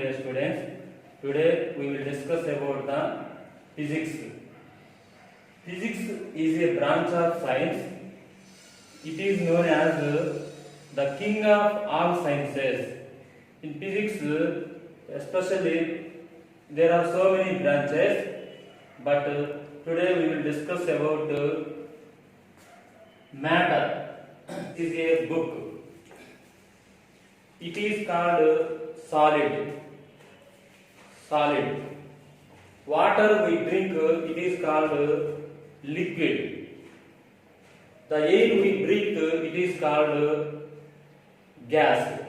dear students. Today we will discuss about the physics. Physics is a branch of science. It is known as the king of all sciences. In physics, especially, there are so many branches, but today we will discuss about matter. It is a book. It is called solid. Solid. Water we drink, it is called liquid. The air we breathe, it is called gas.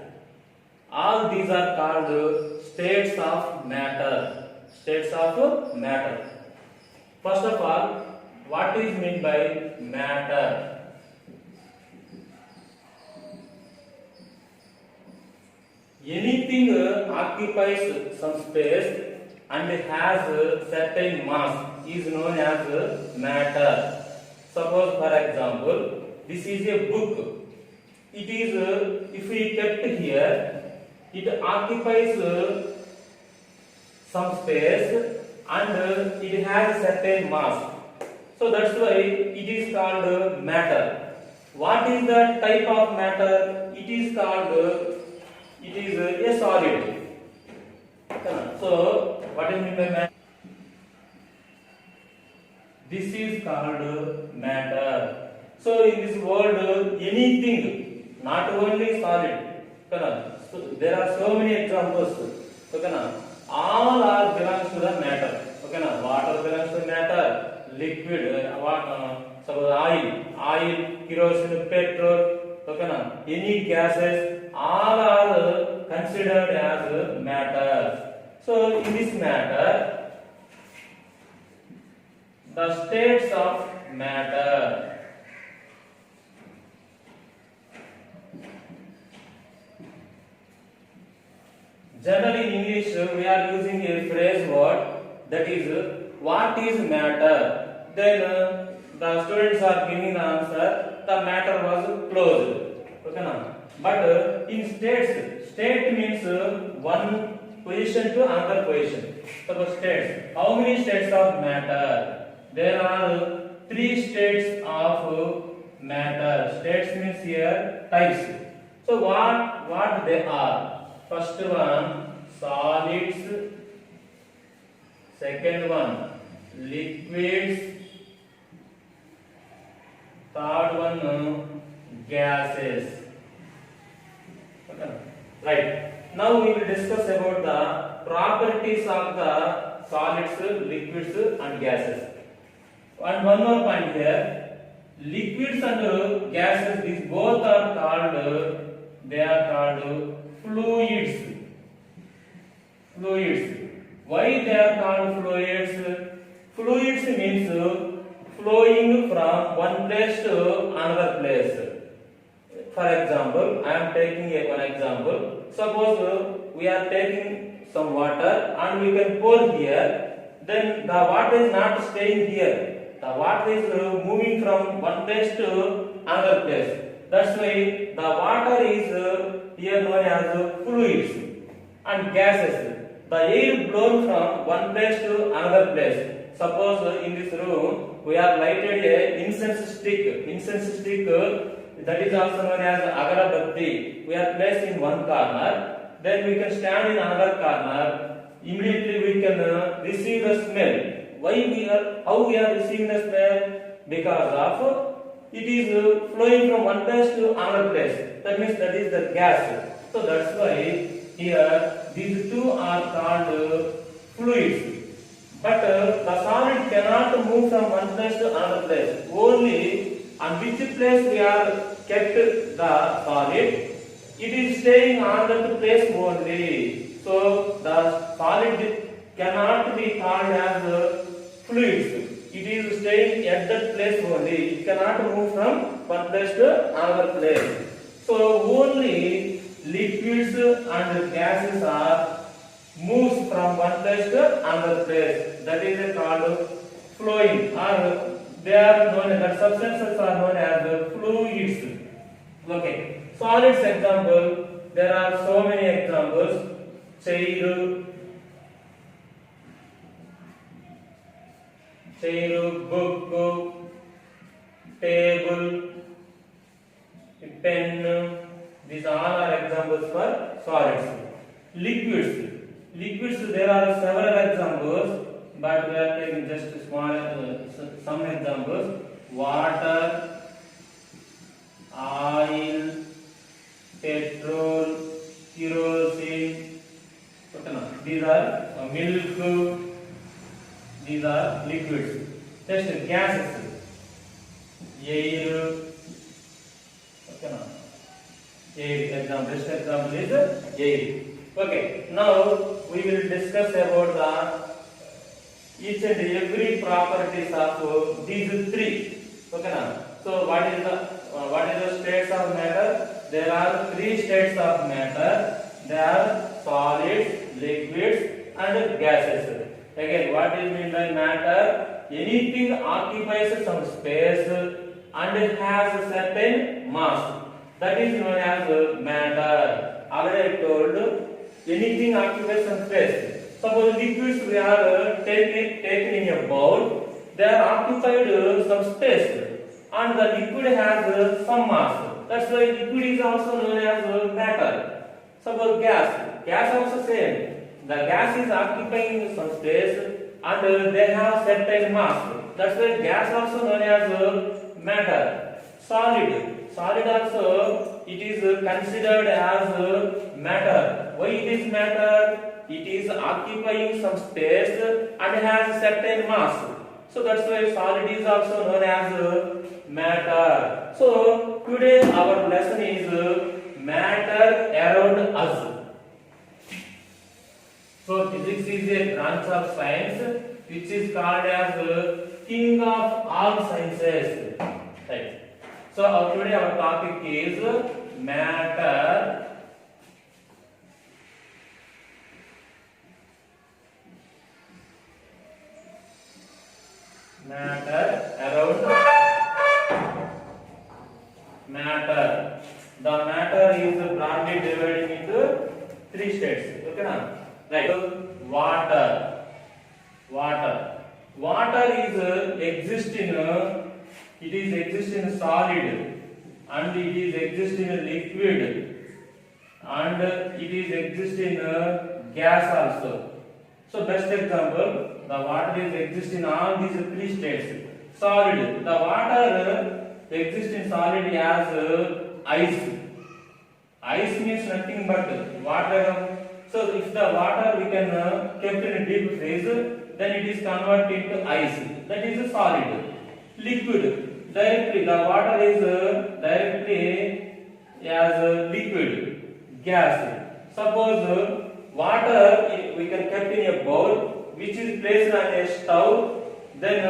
All these are called states of matter. States of matter. First of all, what is meant by matter? Anything occupies some space and has a certain mass is known as matter. Suppose, for example, this is a book. It is, if we kept here, it occupies some space and it has a certain mass. So that's why it is called matter. What is the type of matter? It is called a solid. So, what is meant by matter? This is called matter. So, in this world, anything, not only solid. So, there are so many examples. All are belongs to the matter. Water belongs to matter. Liquid, suppose oil, kerosene, petrol. Any gases, all are considered as matter. So, in this matter, the states of matter. Generally, in English, we are using a phrase word that is, what is matter? Then the students are giving the answer. The matter was closed. But in states, state means one position to another position. Suppose states. How many states of matter? There are 3 states of matter. States means here types. So what they are? First one, solids. Second one, liquids. Third one, gases. Right. Now we will discuss about the properties of the solids, liquids and gases. And one more point here. Liquids and gases, these both are called, they are called fluids. Fluids. Why they are called fluids? Fluids means flowing from one place to another place. For example, I am taking one example. Suppose we are taking some water and we can pour here. Then the water is not staying here. The water is moving from one place to another place. That's why the water is here known as fluids. And gases. The air blown from one place to another place. Suppose in this room we have lighted a incense stick. Incense stick, that is also known as agarabatti. We are placed in one corner. Then we can stand in another corner. Immediately we can receive the smell. How we are receiving the smell? Because of it is flowing from one place to another place. That means that is the gas. So that's why here these two are called fluids. But the solid cannot move from one place to another place. Only on which place we are kept the solid, it is staying on that place only. So the solid cannot be called as fluids. It is staying at that place only. It cannot move from one place to another place. So only liquids and gases are moves from one place to another place. That is called flowing, or they are known as, the substances are known as fluids. Okay. Solids example, there are so many examples. chair, book, table, pen. These all are examples for solids. Liquids, there are several examples, but we are taking just small some examples. Water, oil, petrol, kerosene. These are milk. These are liquids. Next, gases. Air. Example. Best example is air. Okay. Now we will discuss about each and every properties of these three. Okay, now. So what is the states of matter? There are three states of matter. They are solids, liquids, and gases. Again, what is meant by matter? Anything occupies some space and has a certain mass. That is known as matter. Already I told, anything occupies some space. Suppose liquids we are taken in a bowl, they are occupied some space, and the liquid has some mass. That's why liquid is also known as matter. Suppose gas also same. The gas is occupying some space and they have certain mass. That's why gas also known as matter. Solid also it is considered as matter. Why it is matter? It is occupying some space and has certain mass. So that's why solid is also known as matter. So today our lesson is matter around us. So physics is a branch of science which is called as king of all sciences. Right. So today our topic is matter around matter. The matter is broadly divided into three states. Okay, now. Right. So, water is exist in solid, and it is exist in liquid, and it is exist in gas also. So best example, the water is exist in all these three states. Solid, the water exists in solid as ice. Ice means nothing but water. So if the water we can kept in a deep freeze, then it is converted into ice. That is a solid. Liquid, directly the water is directly as liquid. Gas. Suppose water we can kept in a bowl which is placed on a stove. Then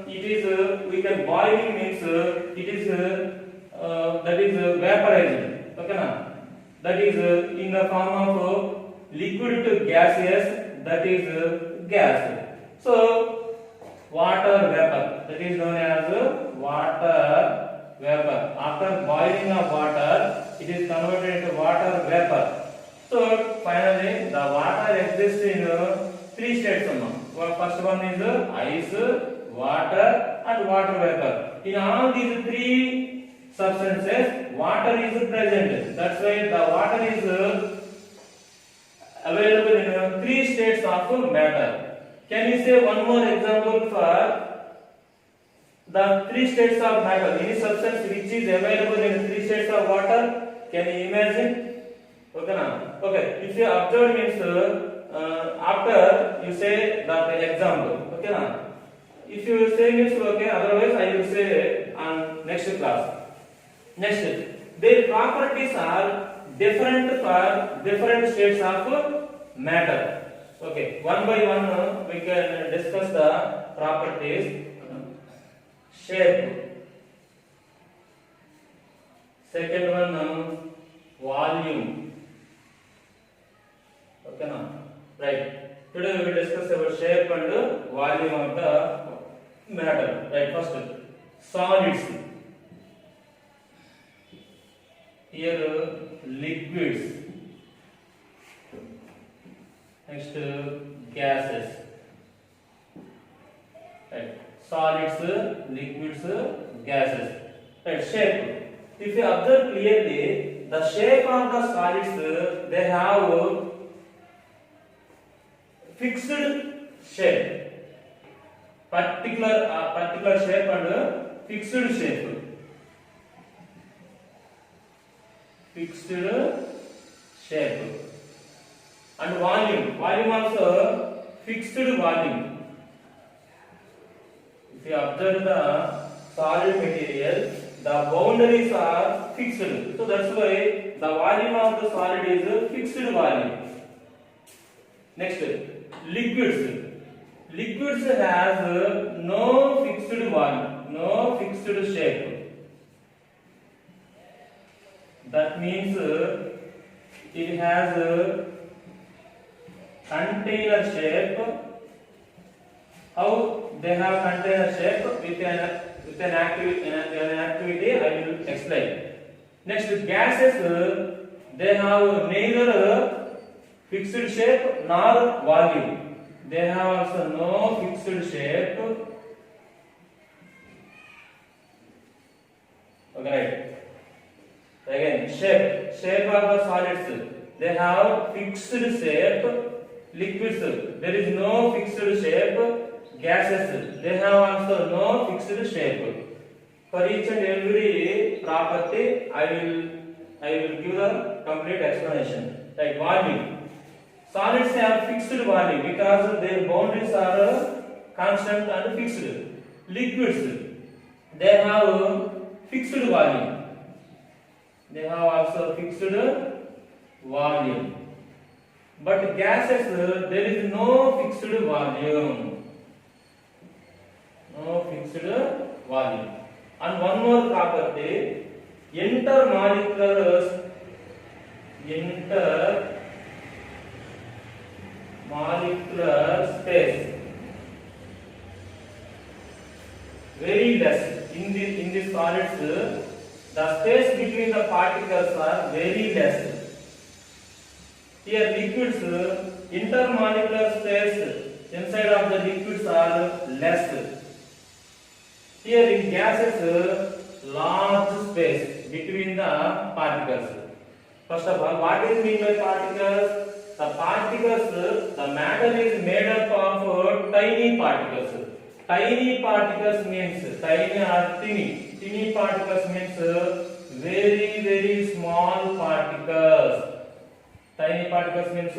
it is we can boiling means it is that is vaporizing. Okay, na? That is in the form of liquid to gaseous, that is gas. So water vapor, that is known as water vapor. After boiling of water, it is converted into water vapor. So finally, the water exists in three states. First one is ice, water, and water vapor. In all these three substances, water is present. That's why the water is available in three states of matter. Can you say one more example for the three states of matter? Any substance which is available in three states of water? Can you imagine? Okay, now. Okay. If you observe means after you say the example. Okay, now. If you say means okay. Otherwise, I will say on next class. Next, their properties are different for different states of matter. Okay, one by one we can discuss the properties. Shape. Second one, volume. Okay, now, right. Today we will discuss about shape and volume of the matter. Right. First, solids. Here liquids. Next, gases. Right. Solids, liquids, gases. Right. Shape. If you observe clearly, the shape of the solids, they have fixed shape. Particular shape and fixed shape. Fixed shape. And volume also fixed volume. If you observe the solid material, the boundaries are fixed, so that's why the volume of the solid is fixed volume. Next, liquids has no fixed volume, no fixed shape. That means it has container shape. How they have container shape with an activity I will explain. Next, gases, they have neither fixed shape nor volume. They have also no fixed shape. Okay, right. Again, shape of the solids, they have fixed shape. Liquids, there is no fixed shape. Gases, they have also no fixed shape. For each and every property, I will give the complete explanation. Like volume, solids have fixed volume because their boundaries are constant and fixed. Liquids, they have fixed volume. They have also fixed volume. But gases, there is no fixed volume. No fixed volume. And one more property, intermolecular space. Very less. In the solids, the space between the particles are very less. Here liquids, intermolecular space inside of the liquids are less. Here in gases, large space between the particles. First of all, what is mean by particles? The particles, the matter is made up of tiny particles. Tiny particles means tiny or tiny. Tiny particles means very small particles. Tiny particles means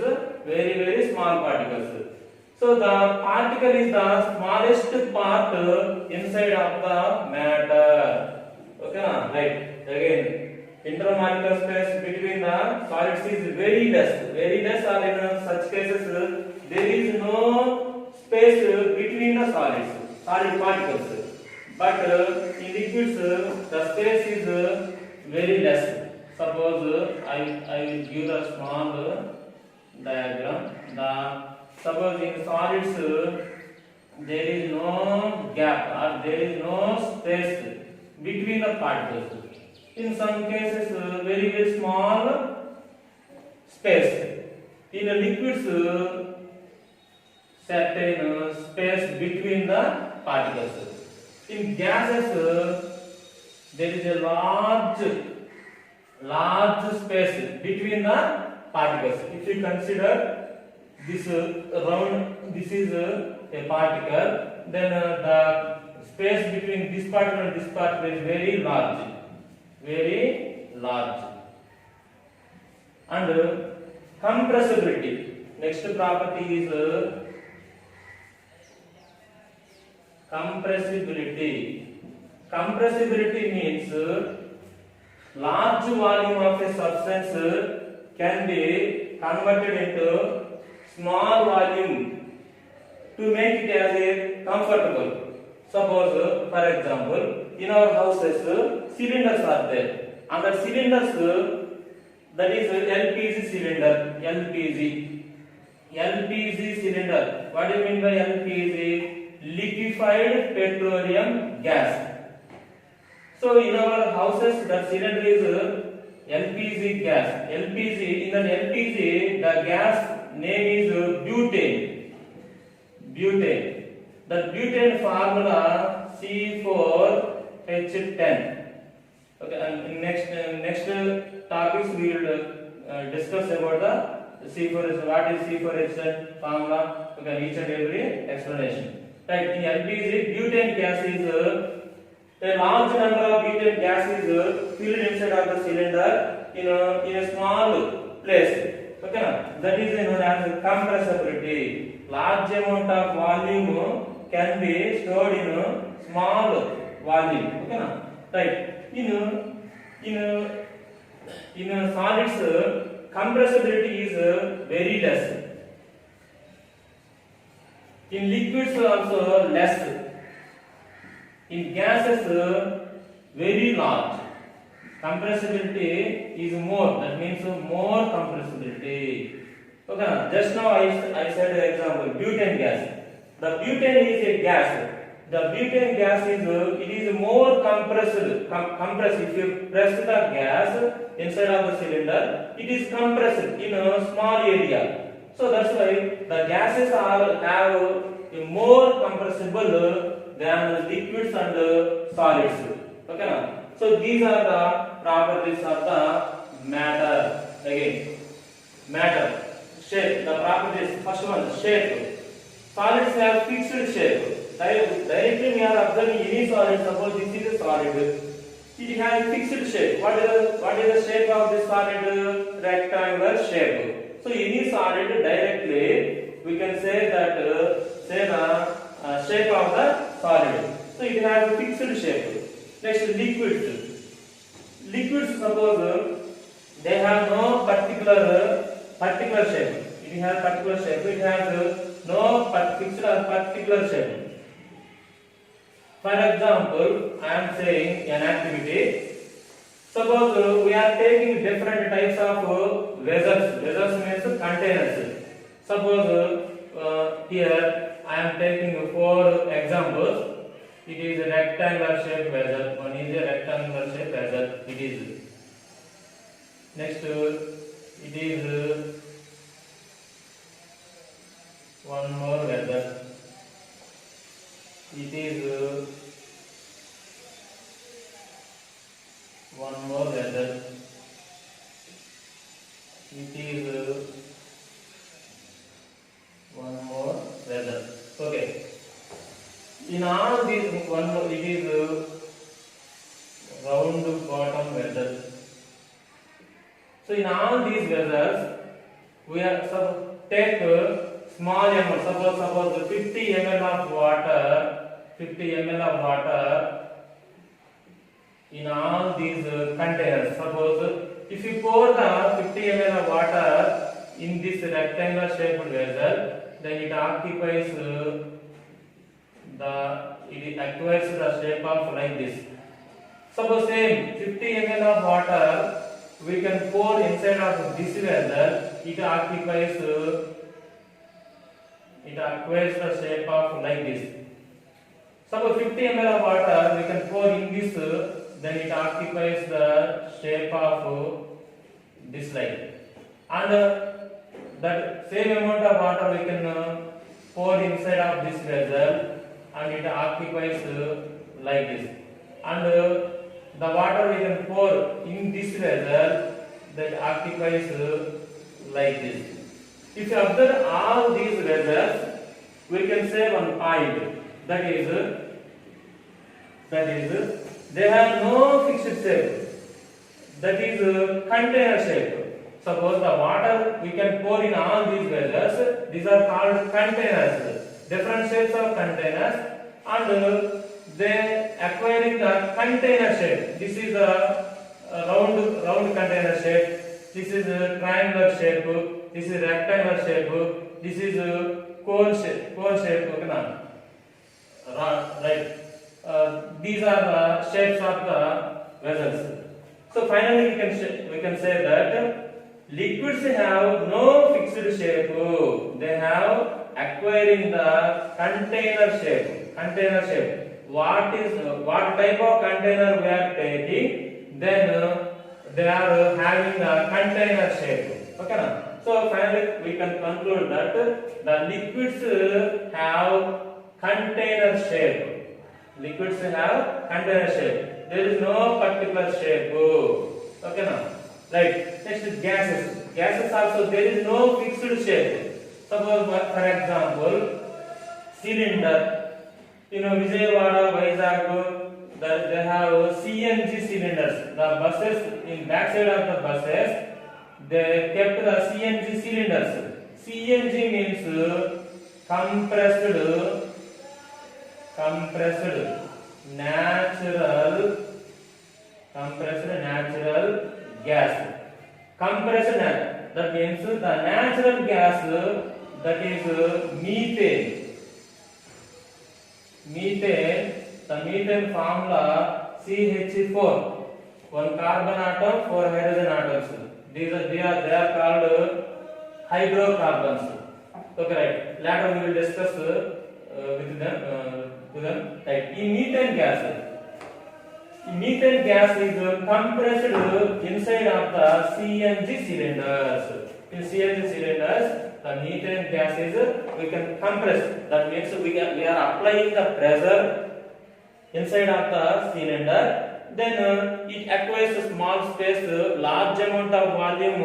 very small particles. So the particle is the smallest part inside of the matter. Okay, right? Again, intermolecular space between the solids is very less. Very less, or in such cases there is no space between the solid particles. But in liquids, the space is very less. Suppose I will give a small diagram. Suppose in solids there is no gap or there is no space between the particles. In some cases, very small space. In liquids, certain space between the particles. In gases, there is a large space between the particles. If you consider this round, this is a particle, then the space between this particle and this particle is very large. And compressibility. Next property is compressibility. Compressibility means large volume of a substance can be converted into small volume to make it as a comfortable. Suppose, for example, in our houses, cylinders are there. Under cylinders, that is LPG cylinder. LPG cylinder. What do you mean by LPG? Liquefied petroleum gas. So in our houses, that cylinder is LPG gas. LPG, in that LPG, the gas name is The butane formula C4H10. Okay, and in next topics we will discuss about the C4H. What is C4H10 formula? Okay, each and every explanation. Right, in LPG, butane gas is a large number of butane gas is filled inside of the cylinder in a small place. Okay, that is known as compressibility. Large amount of volume can be stored in a small volume. Okay, right. In solids, compressibility is very less. In liquids also less. In gases very large. Compressibility is more. That means more compressibility. Okay. Just now I said example butane gas. The butane is a gas. The butane gas is it is more compressed. If you press the gas inside of the cylinder, it is compressed in a small area. So that's why the gases have a more compressible than liquids and solids. Okay. So these are the properties of the matter. Again, matter, shape. The properties. First one, shape. Solids have fixed shape. Directly we are observing any solid. Suppose this is a solid. It has fixed shape. What is the shape of this solid? Rectangular shape. So any solid directly we can say that say the shape of the solid. So it has a fixed shape. Next, liquids. Liquids, suppose they have no particular shape. It has particular shape. It has no fixed or particular shape. For example, I am saying an activity. Suppose we are taking different types of vessels. Vessels means containers. Suppose here I am taking 4 examples. It is a rectangular shaped vessel. One is a rectangular shaped vessel. It is. Next, it is one more vessel. It is one more vessel. It is one more vessel. Okay. In all these, one more, it is round bottom vessel. So in all these vessels, we are take small amount. Suppose 50 ml of water. 50 ml of water in all these containers. Suppose if you pour the 50 ml of water in this rectangular shaped vessel, then it occupies it acquires the shape of like this. Suppose same 50 ml of water we can pour inside of this vessel, it acquires the shape of like this. Suppose 50 ml of water we can pour in this, then it occupies the shape of this like. And that same amount of water we can pour inside of this vessel, and it occupies like this. And the water we can pour in this vessel, that occupies like this. If you observe all these vessels, we can say one point, that is they have no fixed shape. That is container shape. Suppose the water we can pour in all these vessels, these are called containers. Different shapes of containers, and they acquiring the container shape. This is a round container shape. This is a triangular shape. This is rectangular shape. This is a cone shape. Okay, right. These are the shapes of the vessels. So finally, we can say that liquids have no fixed shape. They have acquiring the container shape. What type of container we are taking, then they are having a container shape. Okay, so finally we can conclude that the liquids have container shape. Liquids have container shape. There is no particular shape. Okay now. Right. Next is gases. Gases also there is no fixed shape. Suppose for example cylinder. Vijayawada, Vizag, they have CNG cylinders. The buses in backside of the buses they kept the CNG cylinders. CNG means compressed natural gas. That means the natural gas that is methane. The methane formula CH4. One carbon atom, 4 hydrogen atoms. They are called hydrocarbons. Okay, right. Later we will discuss with them. Right. In methane gas is compressed inside of the CNG cylinders. In CNG cylinders, the methane gas is we can compress. That means we are applying the pressure inside of the cylinder. Then it acquires a small space, large amount of volume.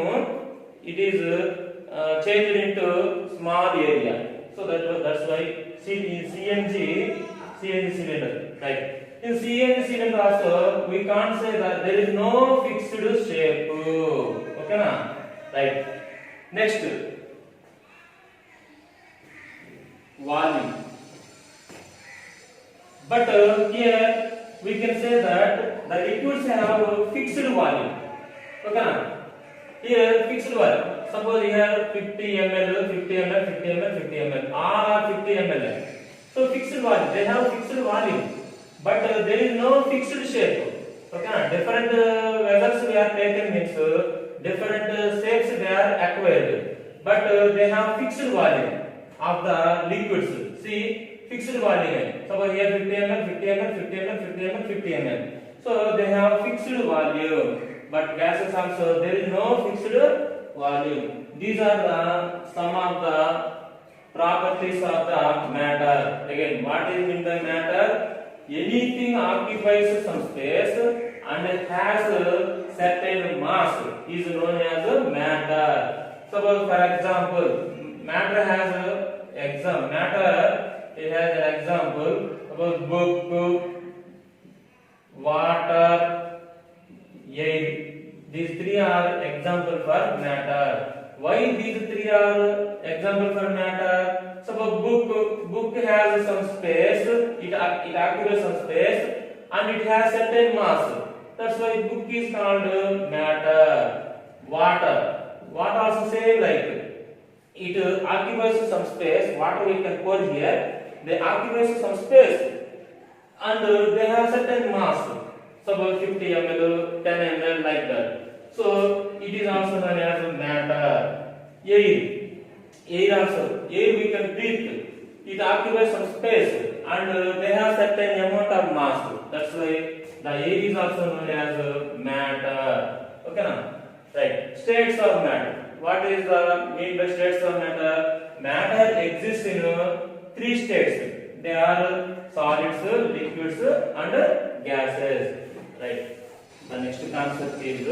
It is changed into small area. So that's why CNG cylinder, right? In CNG cylinder also we can't say that there is no fixed shape. Okay na? Right. Next, volume. But here we can say that the liquids have fixed volume. Okay na? Here fixed volume. Suppose here 50 ml, 50 ml, 50 ml, 50 ml. All are 50 ml. So fixed volume. They have fixed volume. But there is no fixed shape. Okay na? Different vessels we are taken means different shapes they are acquired. But they have fixed volume of the liquids. See, fixed volume. Suppose here 50 ml, 50 ml, 50 ml, 50 ml, 50 ml. So they have fixed volume. But gases also there is no fixed volume. These are some of the properties of the matter. Again, what is meant by matter? Anything occupies some space and has a certain mass is known as matter. Suppose for example, matter has an example about book, water, air. These three are example for matter. Why these three are example for matter? Suppose book has some space, it occupies some space and it has certain mass. That's why book is called matter. Water also same like it occupies some space. Water we can pour here. They occupy some space and they have certain mass. Suppose 50 ml, 10 ml like that. So it is also known as matter. Air also. Air we can breathe. It occupies some space and they have certain amount of mass. That's why the air is also known as matter. Okay now? Right. States of matter. What is the mean by states of matter? Matter exists in 3 states. They are solids, liquids and gases. Right. The next concept is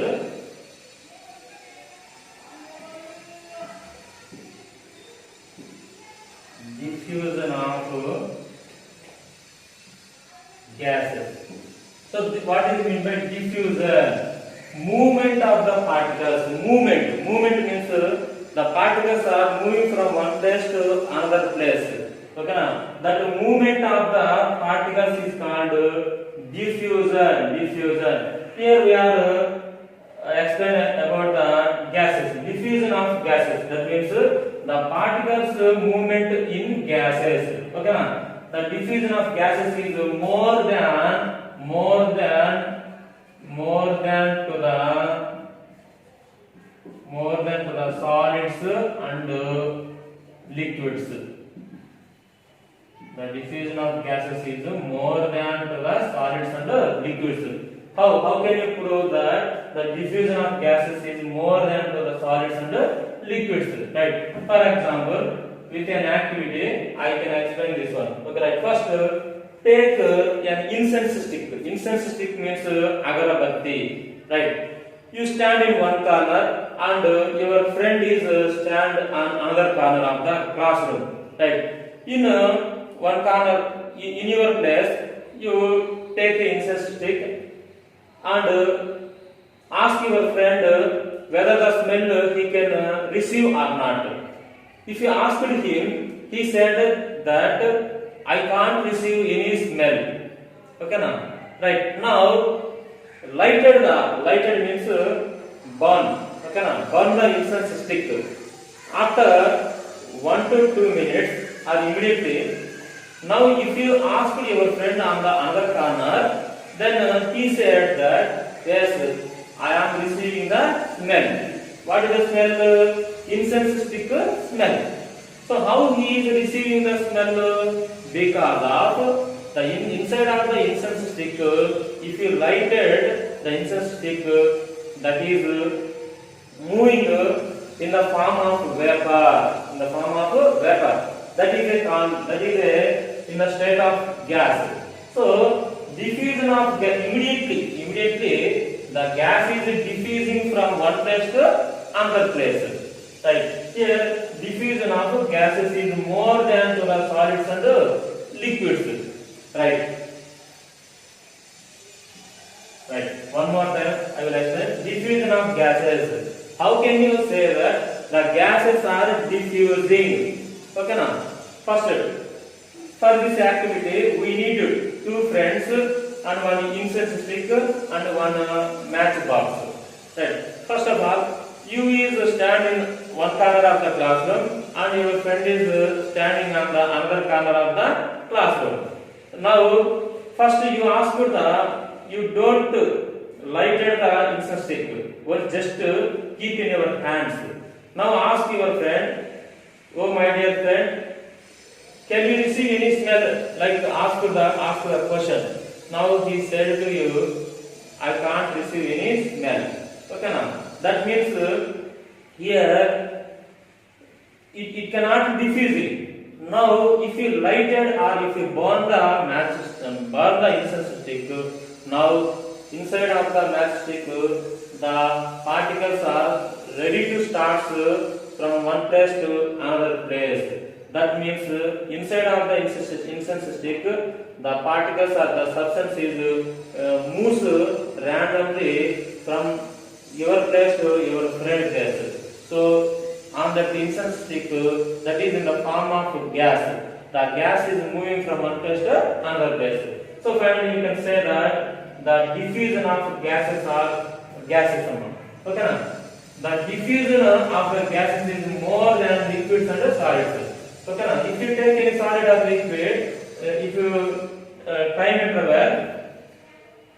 diffusion of gases. So what is meant by diffusion? Movement of the particles. Movement means the particles are moving from one place to another place. Okay na? That movement of the particles is called diffusion. Here we are explaining about the gases. Diffusion of gases. That means the particles movement in gases. Okay na? The diffusion of gases is more than to the solids and liquids. The diffusion of gases is more than to the solids and liquids. How can you prove that the diffusion of gases is more than to the solids and liquids? Right. For example, with an activity, I can explain this one. Okay, right. First, take an incense stick. Incense stick means agarabatti. Right. You stand in one corner and your friend is stand on another corner of the classroom. Right. In one corner, in your place, you take the incense stick and ask your friend whether the smell he can receive or not. If you asked him, he said that I can't receive any smell. Okay, now, right now, lighted means burn. Okay, now, burn the incense stick. After 1 to 2 minutes or immediately, now if you ask your friend on the other corner, then he said that yes, I am receiving the smell. What is the smell? Incense stick smell. So how he is receiving the smell? Because of the inside of the incense stick, if you lighted the incense stick, that is moving in the form of vapor. In the form of vapor. That is in the state of gas. So diffusion of gas immediately the gas is diffusing from one place to another place. Right. Here, diffusion of gases is more than to the solids and liquids. Right. Right. One more time, I will explain. Diffusion of gases. How can you say that the gases are diffusing? Okay, now. First, for this activity, we need two friends and one incense stick and one matchbox. Right. First of all, you is standing one corner of the classroom and your friend is standing on the other corner of the classroom. Now, first you don't light the incense stick, or just keep in your hands. Now ask your friend, oh my dear friend, can you receive any smell? Like ask the question. Now he said to you, I can't receive any smell. Okay, now that means here it cannot diffuse. Now if you lighted or if you burn the match system, burn the incense stick, now inside of the matchstick the particles are ready to start from one place to another place. That means inside of the incense stick, the particles or the substance is moves randomly from your place to your friend place. So on that incense stick, that is in the form of gas. The gas is moving from one place to another place. So finally you can say that the diffusion of gases are gases. Okay, now the diffusion of the gases is more than liquids and solids. Okay, now if you take any solid or liquid, if you time interval,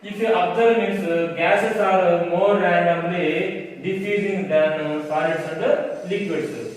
if you observe means gases are more randomly diffusing than solids and liquids.